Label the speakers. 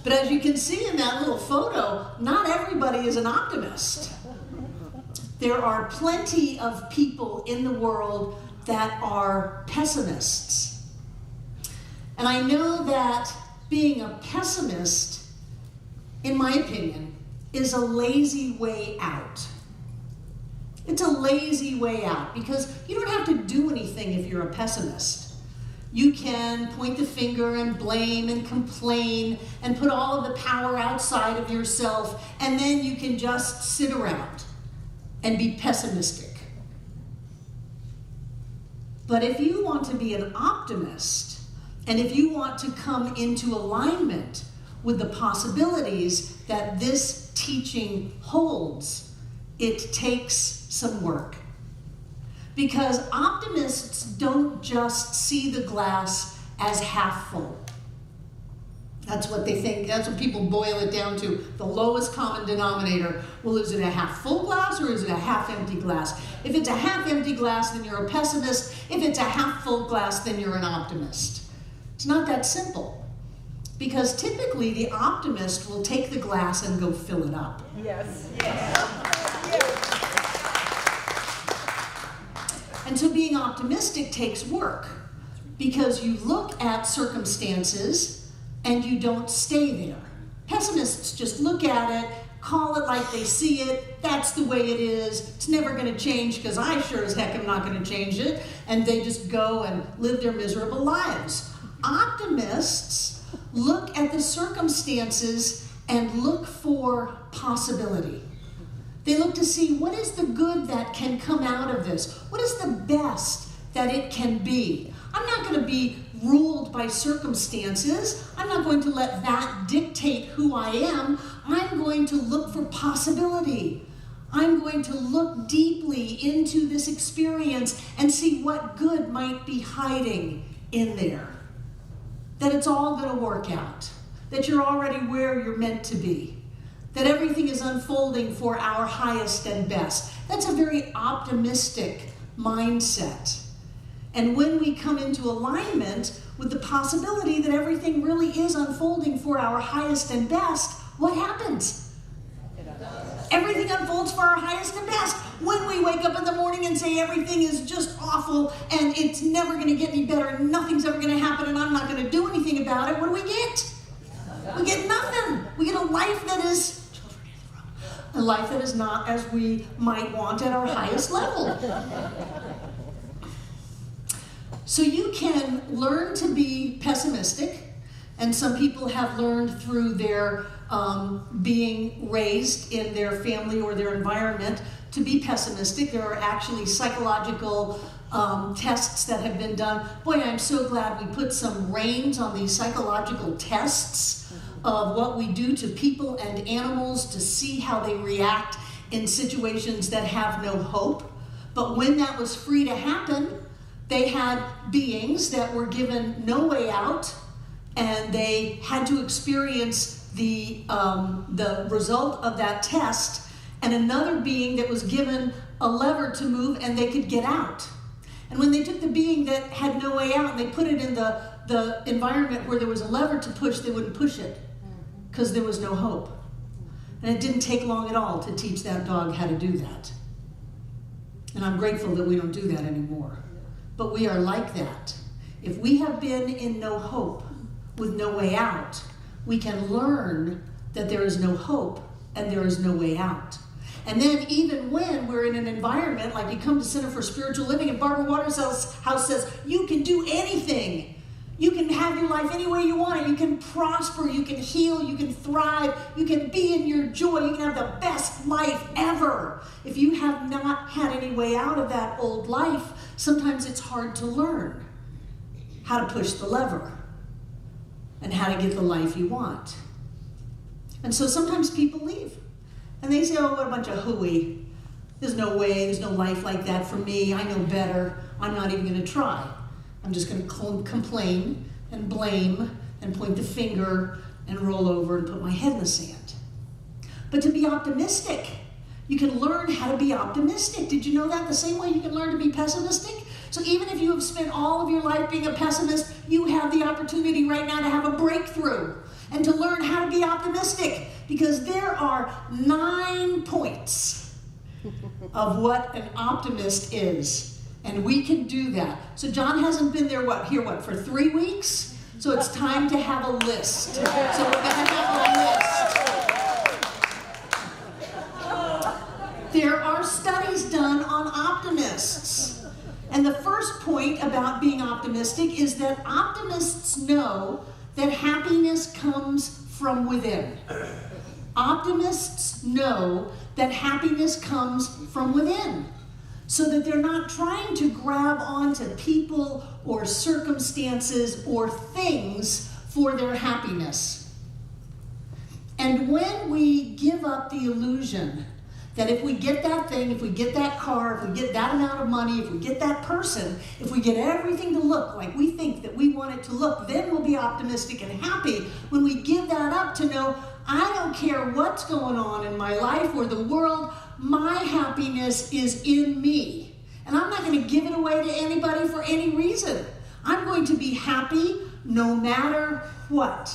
Speaker 1: But as you can see in that little photo, not everybody is an optimist. There are plenty of people in the world that are pessimists. And I know that being a pessimist, in my opinion, is a lazy way out. It's a lazy way out because you don't have to do anything if you're a pessimist. You can point the finger and blame and complain and put all of the power outside of yourself, and then you can just sit around and be pessimistic. But if you want to be an optimist, and if you want to come into alignment with the possibilities that this teaching holds, it takes some work. Because optimists don't just see the glass as half full. That's what they think. That's what people boil it down to. The lowest common denominator. Well, is it a half full glass or is it a half empty glass? If it's a half empty glass, then you're a pessimist. If it's a half full glass, then you're an optimist. It's not that simple. Because typically the optimist will take the glass and go fill it up.
Speaker 2: Yes.
Speaker 1: And so being optimistic takes work because you look at circumstances and you don't stay there. Pessimists just look at it, call it like they see it, that's the way it is, it's never going to change because I sure as heck am not going to change it, and they just go and live their miserable lives. Optimists look at the circumstances and look for possibility. They look to see what is the good that can come out of this? What is the best that it can be? I'm not going to be ruled by circumstances. I'm not going to let that dictate who I am. I'm going to look for possibility. I'm going to look deeply into this experience and see what good might be hiding in there. That it's all going to work out. That you're already where you're meant to be. That everything is unfolding for our highest and best. That's a very optimistic mindset. And when we come into alignment with the possibility that everything really is unfolding for our highest and best, what happens? Everything unfolds for our highest and best. When we wake up in the morning and say everything is just awful and it's never going to get any better and nothing's ever going to happen and I'm not going to do anything about it, what do we get? We get nothing. We get a life that is not as we might want at our highest level. So you can learn to be pessimistic, and some people have learned through their being raised in their family or their environment to be pessimistic. There are actually psychological tests that have been done. Boy, I'm so glad we put some reins on these psychological tests of what we do to people and animals to see how they react in situations that have no hope. But when that was free to happen, they had beings that were given no way out, and they had to experience the result of that test, and another being that was given a lever to move and they could get out. And when they took the being that had no way out and they put it in the environment where there was a lever to push, they wouldn't push it because there was no hope. And it didn't take long at all to teach that dog how to do that. And I'm grateful that we don't do that anymore. But we are like that. If we have been in no hope with no way out, we can learn that there is no hope and there is no way out. And then even when we're in an environment, like you come to Center for Spiritual Living and Barbara Watersell's house says, you can do anything. You can have your life any way you want it. You can prosper, you can heal, you can thrive, you can be in your joy, you can have the best life ever. If you have not had any way out of that old life, sometimes it's hard to learn how to push the lever and how to get the life you want. And so sometimes people leave. And they say, oh, what a bunch of hooey. There's no way, there's no life like that for me. I know better. I'm not even going to try. I'm just going to complain and blame and point the finger and roll over and put my head in the sand. But to be optimistic, you can learn how to be optimistic. Did you know that? The same way you can learn to be pessimistic? So even if you have spent all of your life being a pessimist, you have the opportunity right now to have a breakthrough. and to learn how to be optimistic, because there are 9 points of what an optimist is, and we can do that. So John hasn't been there, for 3 weeks? So it's time to have a list. So we're going to have a list. There are studies done on optimists. And the first point about being optimistic is that optimists know that happiness comes from within. Optimists know that happiness comes from within, so that they're not trying to grab onto people or circumstances or things for their happiness. And when we give up the illusion that if we get that thing, if we get that car, if we get that amount of money, if we get that person, if we get everything to look like we think that we want it to look, then we'll be optimistic and happy. When we give that up to know, I don't care what's going on in my life or the world, my happiness is in me. And I'm not going to give it away to anybody for any reason. I'm going to be happy no matter what.